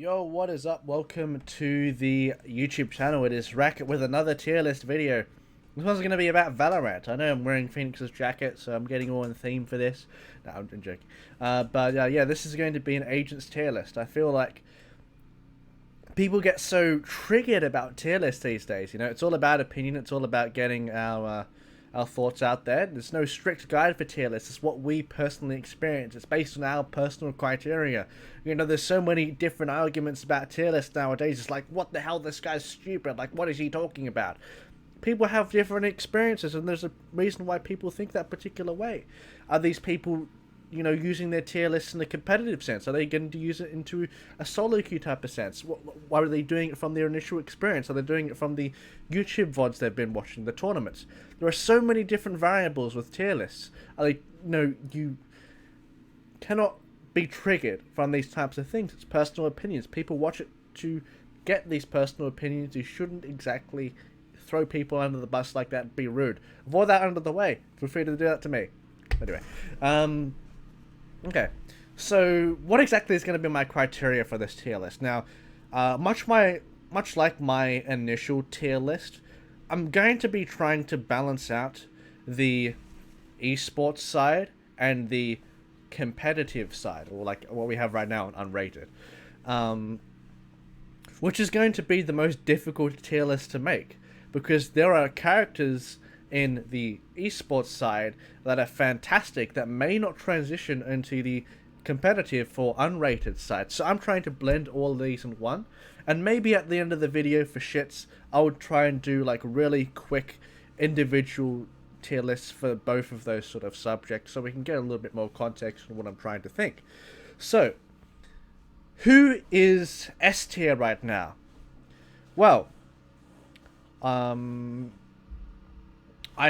Yo, what is up? Welcome to the YouTube channel. It is Racquet with another tier list video. This one's going to be about Valorant. I know I'm wearing Phoenix's jacket, so I'm getting all in theme for this. No, I'm joking. Yeah, this is going to be an agent's tier list. I feel like people get so triggered about tier lists these days. You know, it's all about opinion. It's all about getting our thoughts out there. There's no strict guide for tier lists. It's what we personally experience. It's based on our personal criteria. You know, there's so many different arguments about tier lists nowadays. It's like, what the hell, this guy's stupid. Like, what is he talking about? People have different experiences, and there's a reason why people think that particular way. Are these people, you know, using their tier lists in a competitive sense? Are they going to use it into a solo queue type of sense? Why are they doing it from their initial experience? Are they doing it from the YouTube VODs they've been watching, the tournaments? There are so many different variables with tier lists. Are they, you cannot be triggered from these types of things. It's personal opinions. People watch it to get these personal opinions. You shouldn't exactly throw people under the bus like that and be rude. Avoid that under the way. Feel free to do that to me. Anyway, okay, so what exactly is going to be my criteria for this tier list? Now, much like my initial tier list, I'm going to be trying to balance out the esports side and the competitive side, or like what we have right now on unrated, which is going to be the most difficult tier list to make, because there are characters in the esports side that are fantastic that may not transition into the competitive for unrated side. So I'm trying to blend all of these in one, and maybe at the end of the video, for shits, I would try and do like really quick individual tier lists for both of those sort of subjects, so we can get a little bit more context on what I'm trying to think. So, who is S tier right now? Well, I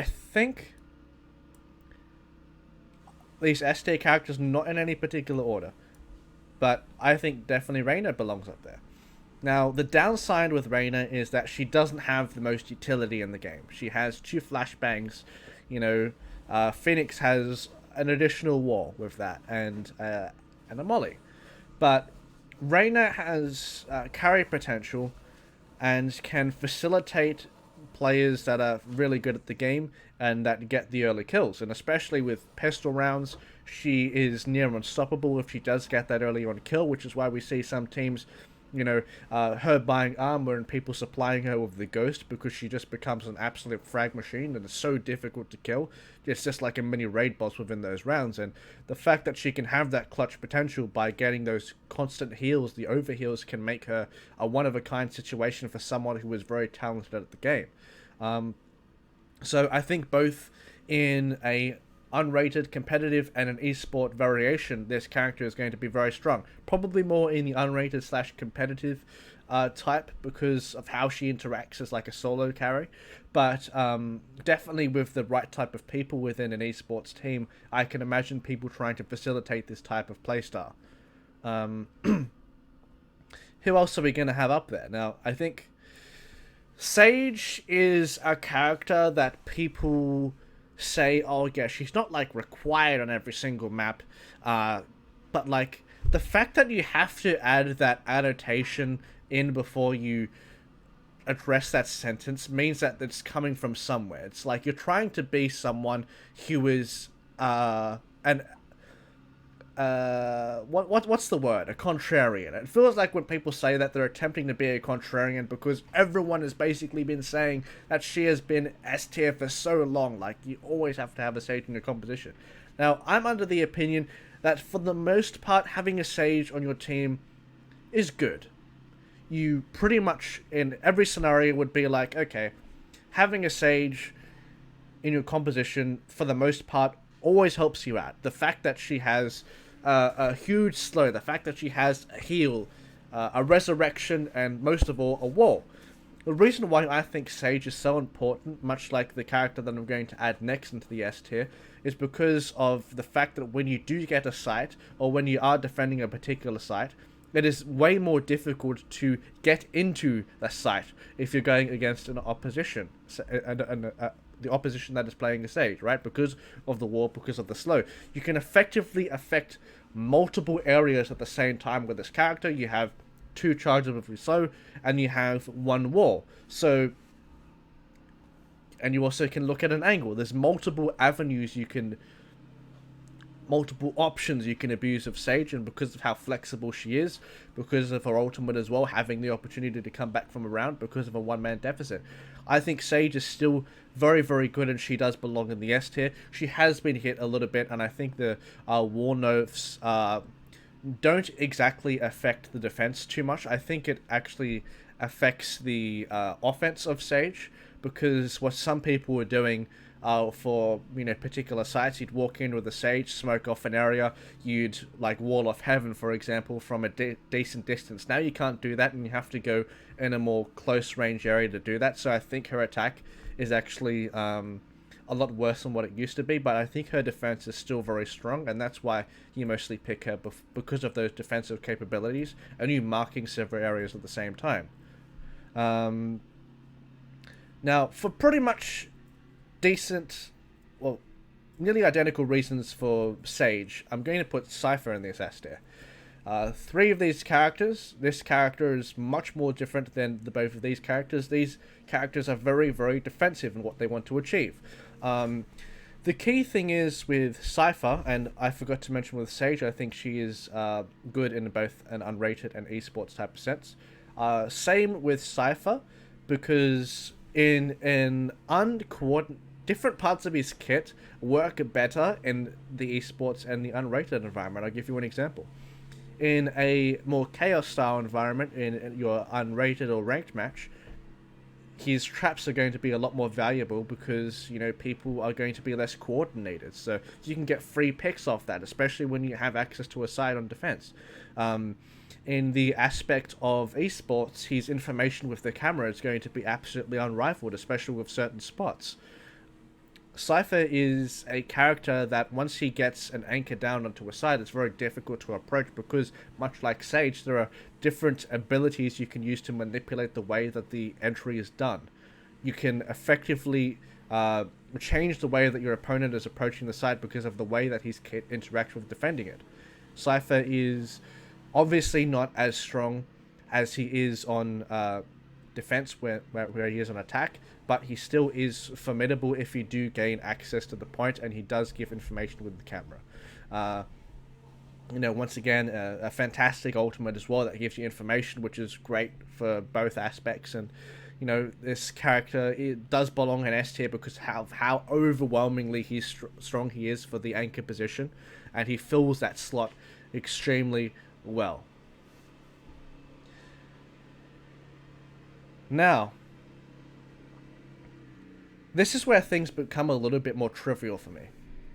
think these S tier characters, not in any particular order, but I think definitely Reyna belongs up there. Now, the downside with Reyna is that she doesn't have the most utility in the game. She has 2 flashbangs, you know, Phoenix has an additional wall with that, and a molly. But Reyna has carry potential and can facilitate players that are really good at the game and that get the early kills. And especially with pistol rounds, she is near unstoppable if she does get that early on kill, which is why we see some teams, you know, her buying armor and people supplying her with the ghost, because she just becomes an absolute frag machine and it's so difficult to kill. It's just like a mini raid boss within those rounds. And the fact that she can have that clutch potential by getting those constant heals, the overheals, can make her a one-of-a-kind situation for someone who is very talented at the game. So I think both in a unrated, competitive, and an esport variation, this character is going to be very strong. Probably more in the unrated / competitive type, because of how she interacts as like a solo carry. But definitely with the right type of people within an esports team, I can imagine people trying to facilitate this type of playstyle. Who else are we going to have up there? Now, I think Sage is a character that people say, oh yeah, she's not like required on every single map, but like the fact that you have to add that annotation in before you address that sentence means that it's coming from somewhere. It's like you're trying to be someone who is what's the word? A contrarian. It feels like when people say that, they're attempting to be a contrarian, because everyone has basically been saying that she has been S tier for so long. Like, you always have to have a Sage in your composition. Now, I'm under the opinion that for the most part, having a Sage on your team is good. You pretty much, in every scenario, would be like, okay, having a Sage in your composition, for the most part, always helps you out. The fact that she has a huge slow, the fact that she has a heal, a resurrection, and most of all, a wall. The reason why I think Sage is so important, much like the character that I'm going to add next into the S tier, is because of the fact that when you do get a site, or when you are defending a particular site, it is way more difficult to get into the site if you're going against an opposition, the opposition that is playing a Sage, right? Because of the wall, because of the slow. You can effectively affect multiple areas at the same time with this character. You have 2 charges of Rousseau, and you have 1 wall. So, and you also can look at an angle. There's multiple avenues multiple options you can abuse of Sage, and because of how flexible she is, because of her ultimate as well, having the opportunity to come back from a round because of a one-man deficit, I think Sage is still very, very good, and she does belong in the S tier. She has been hit a little bit, and I think the war nerfs don't exactly affect the defense too much. I think it actually affects the offense of Sage, because what some people were doing for particular sites, you'd walk in with a Sage, smoke off an area, you'd like wall off heaven, for example, from a decent distance. Now you can't do that, and you have to go in a more close range area to do that. So I think her attack is actually a lot worse than what it used to be, but I think her defense is still very strong, and that's why you mostly pick her because of those defensive capabilities and you marking several areas at the same time. Now, for pretty much decent, well, nearly identical reasons for Sage, I'm going to put Cypher in this S tier. 3 of these characters, this character is much more different than both of these characters. These characters are very, very defensive in what they want to achieve. The key thing is with Cypher, and I forgot to mention with Sage, I think she is good in both an unrated and esports type of sense. Same with Cypher, because in an different parts of his kit work better in the esports and the unrated environment. I'll give you an example. In a more chaos style environment, in your unrated or ranked match, his traps are going to be a lot more valuable because people are going to be less coordinated. So you can get free picks off that, especially when you have access to a side on defense. In the aspect of esports, his information with the camera is going to be absolutely unrivaled, especially with certain spots. Cypher is a character that once he gets an anchor down onto a side, it's very difficult to approach because, much like Sage, there are different abilities you can use to manipulate the way that the entry is done. You can effectively change the way that your opponent is approaching the side because of the way that his kit interacts with defending it. Cypher is obviously not as strong as he is on defense where he is on attack, but he still is formidable if you do gain access to the point, and he does give information with the camera. Once again, a fantastic ultimate as well that gives you information, which is great for both aspects. And this character, it does belong in S tier because how overwhelmingly strong he is for the anchor position, and he fills that slot extremely well. Now, this is where things become a little bit more trivial for me,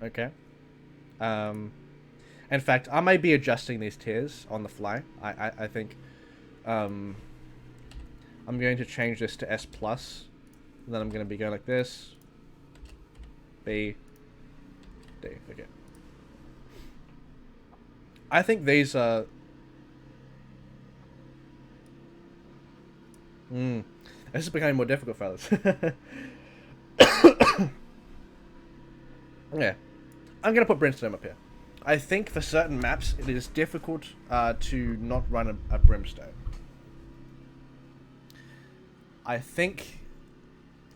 okay? In fact, I may be adjusting these tiers on the fly. I think I'm going to change this to S+, and then I'm going to be going like this, B, D, okay. I think these are... This is becoming more difficult, fellas. Yeah. I'm going to put Brimstone up here. I think for certain maps, it is difficult to not run a Brimstone. I think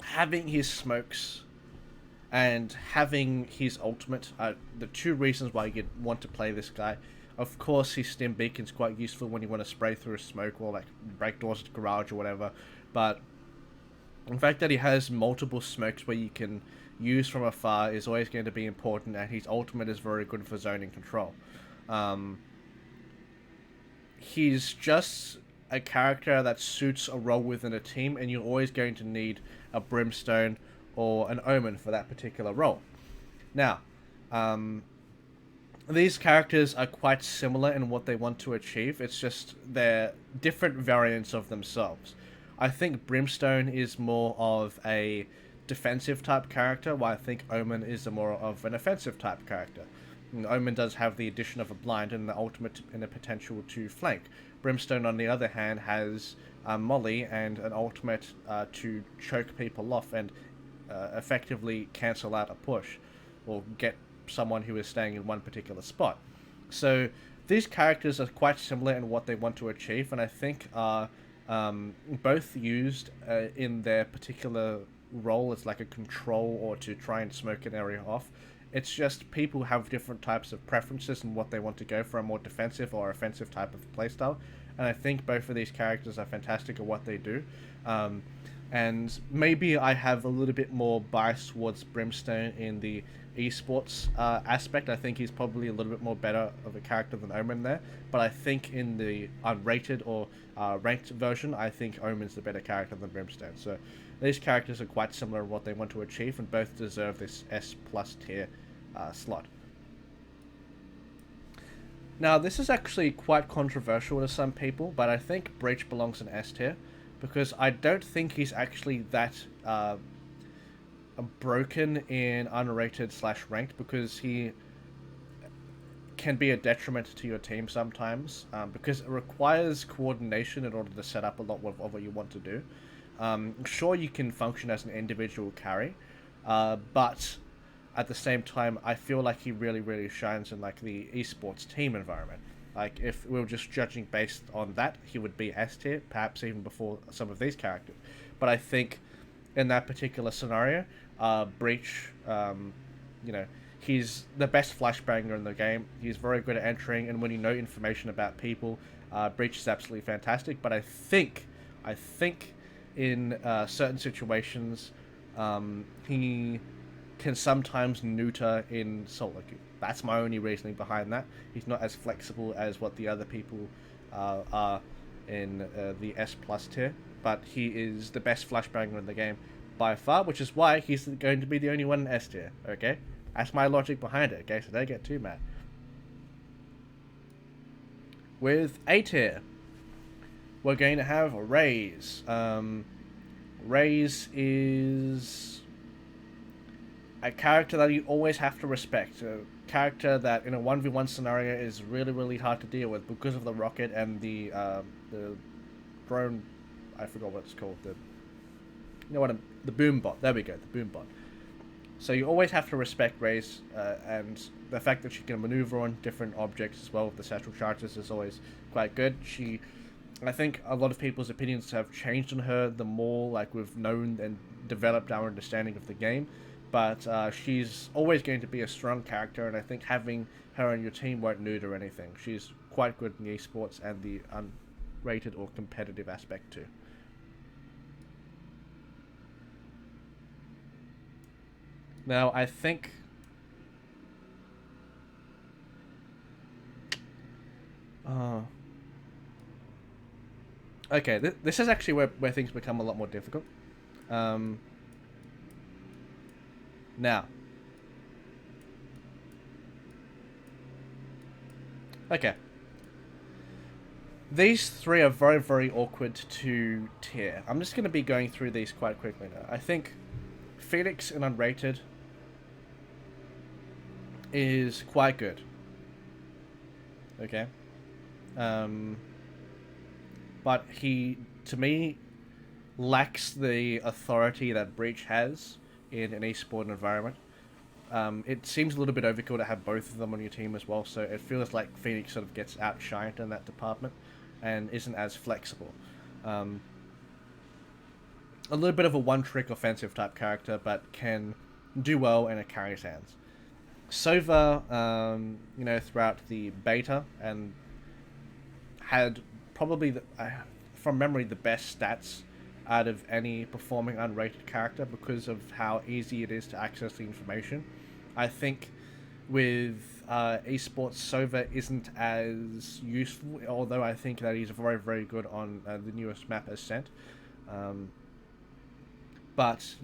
having his smokes and having his ultimate are the 2 reasons why you'd want to play this guy. Of course, his stim beacon's quite useful when you want to spray through a smoke or like break doors at the garage or whatever. But the fact that he has multiple smokes where you can use from afar is always going to be important, and his ultimate is very good for zoning control. He's just a character that suits a role within a team, and you're always going to need a Brimstone or an Omen for that particular role. Now, these characters are quite similar in what they want to achieve. It's just they're different variants of themselves. I think Brimstone is more of a defensive type character, while I think Omen is more of an offensive type character. And Omen does have the addition of a blind and the ultimate and the potential to flank. Brimstone, on the other hand, has Molly and an ultimate to choke people off and effectively cancel out a push or get someone who is staying in one particular spot. So these characters are quite similar in what they want to achieve, and I think are both used in their particular role as like a control or to try and smoke an area off. It's just people have different types of preferences and what they want to go for, a more defensive or offensive type of playstyle. And I think both of these characters are fantastic at what they do. And maybe I have a little bit more bias towards Brimstone in the esports aspect. I think he's probably a little bit more better of a character than Omen there. But I think in the unrated or ranked version, I think Omen's the better character than Brimstone. So these characters are quite similar in what they want to achieve, and both deserve this S+ tier slot. Now, this is actually quite controversial to some people, but I think Breach belongs in S tier, because I don't think he's actually that broken in unrated / ranked, because he can be a detriment to your team sometimes, because it requires coordination in order to set up a lot of what you want to do. Sure, you can function as an individual carry, but at the same time, I feel like he really, really shines in like the esports team environment. Like, if we were just judging based on that, he would be S tier, perhaps even before some of these characters. But I think in that particular scenario, Breach, he's the best flashbanger in the game. He's very good at entering, and when you know information about people, Breach is absolutely fantastic. But I think in certain situations, he can sometimes neuter in solo queue. That's my only reasoning behind that. He's not as flexible as what the other people are in the S+ tier, but he is the best flashbanger in the game by far, which is why he's going to be the only one in S tier, okay? That's my logic behind it, okay? So don't get too mad. With A tier, we're going to have Raze. Raze is a character that you always have to respect. A character that in a 1v1 scenario is really, really hard to deal with because of the rocket and the drone. I forgot what it's called. The boom bot. There we go, the boom bot. So you always have to respect Raze, and the fact that she can maneuver on different objects as well with the satchel charges is always quite good. I think a lot of people's opinions have changed on her the more like we've known and developed our understanding of the game. But she's always going to be a strong character, and I think having her on your team won't neuter anything. She's quite good in the esports and the unrated or competitive aspect too. Now, I think okay, this is actually where things become a lot more difficult. Now. Okay. These three are very, very awkward to tier. I'm just going to be going through these quite quickly now. I think Phoenix in unrated is quite good. Okay. But he, to me, lacks the authority that Breach has in an esport environment. It seems a little bit overkill to have both of them on your team as well, so it feels like Phoenix sort of gets outshined in that department and isn't as flexible. A little bit of a one-trick offensive type character, but can do well in a carry's hands. Sova, throughout the beta, and had probably, from memory, the best stats out of any performing unrated character because of how easy it is to access the information. I think with esports, Sova isn't as useful, although I think that he's very, very good on the newest map Ascent. But,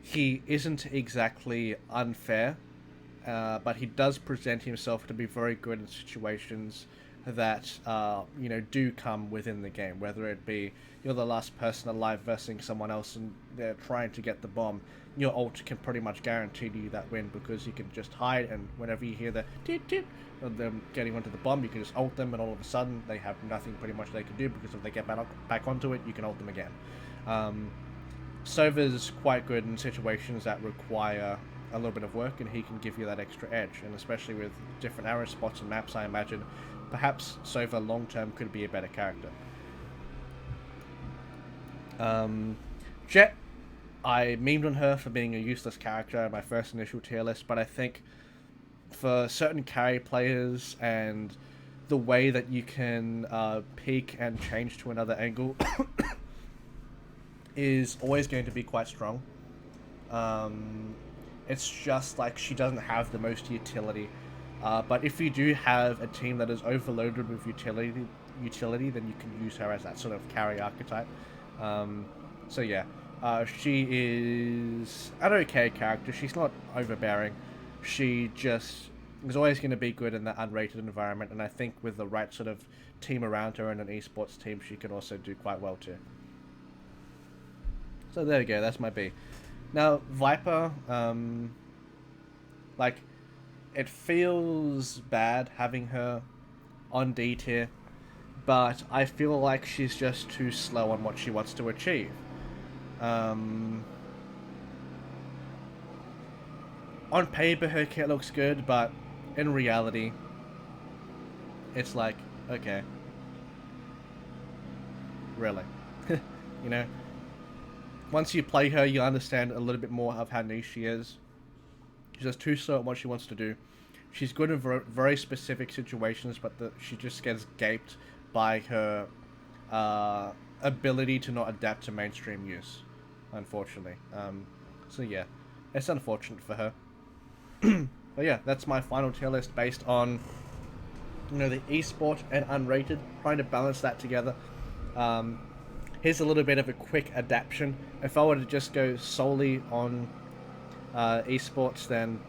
he isn't exactly unfair, but he does present himself to be very good in situations that do come within the game, whether it be you're the last person alive versus someone else and they're trying to get the bomb. Your ult can pretty much guarantee you that win because you can just hide, and whenever you hear the toot toot of them getting onto the bomb, you can just ult them, and all of a sudden they have nothing pretty much they can do, because if they get back onto it, you can ult them again. Sova's quite good in situations that require a little bit of work, and he can give you that extra edge. And especially with different arrow spots and maps, I imagine perhaps Sova long term could be a better character. Jet, I memed on her for being a useless character in my first initial tier list, but I think for certain carry players and the way that you can peek and change to another angle is always going to be quite strong. It's just like she doesn't have the most utility. But if you do have a team that is overloaded with utility, then you can use her as that sort of carry archetype. So yeah, she is an okay character. She's not overbearing. She just is always going to be good in that unrated environment, and I think with the right sort of team around her and an esports team, she can also do quite well too. So there we go, that's my B. Now, Viper, like, it feels bad having her on D tier, but I feel like she's just too slow on what she wants to achieve. On paper, her kit looks good, but in reality, it's like, okay. Really? You know? Once you play her, you understand a little bit more of how niche she is. She's just too slow at what she wants to do. She's good in very specific situations, but she just gets gaped by her ability to not adapt to mainstream use, unfortunately. So yeah, it's unfortunate for her. But yeah, that's my final tier list based on, you know, the esport and unrated, trying to balance that together. Here's a little bit of a quick adaptation. If I were to just go solely on esports, then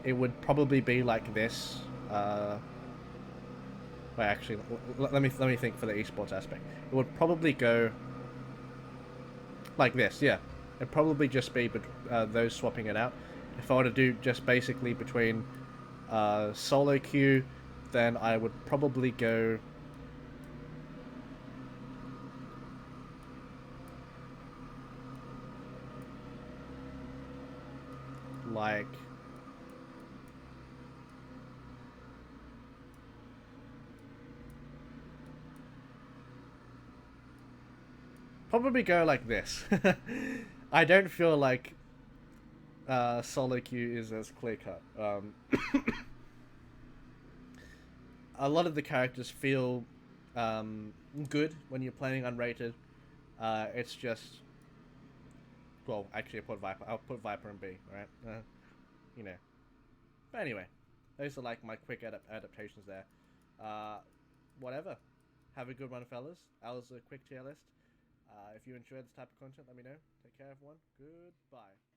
it would probably be like this. Wait, actually, let me think for the esports aspect. It would probably go like this. Yeah, it'd probably just be those swapping it out. If I were to do just basically between solo queue, then I would probably go like this. I don't feel like solo queue is as clear cut. A lot of the characters feel good when you're playing unrated. It's just, well, actually, I'll put Viper in B, right? You know. But anyway, those are like my quick adaptations there. Whatever. Have a good one, fellas. That was a quick tier list. If you enjoyed this type of content, let me know. Take care, everyone. Goodbye.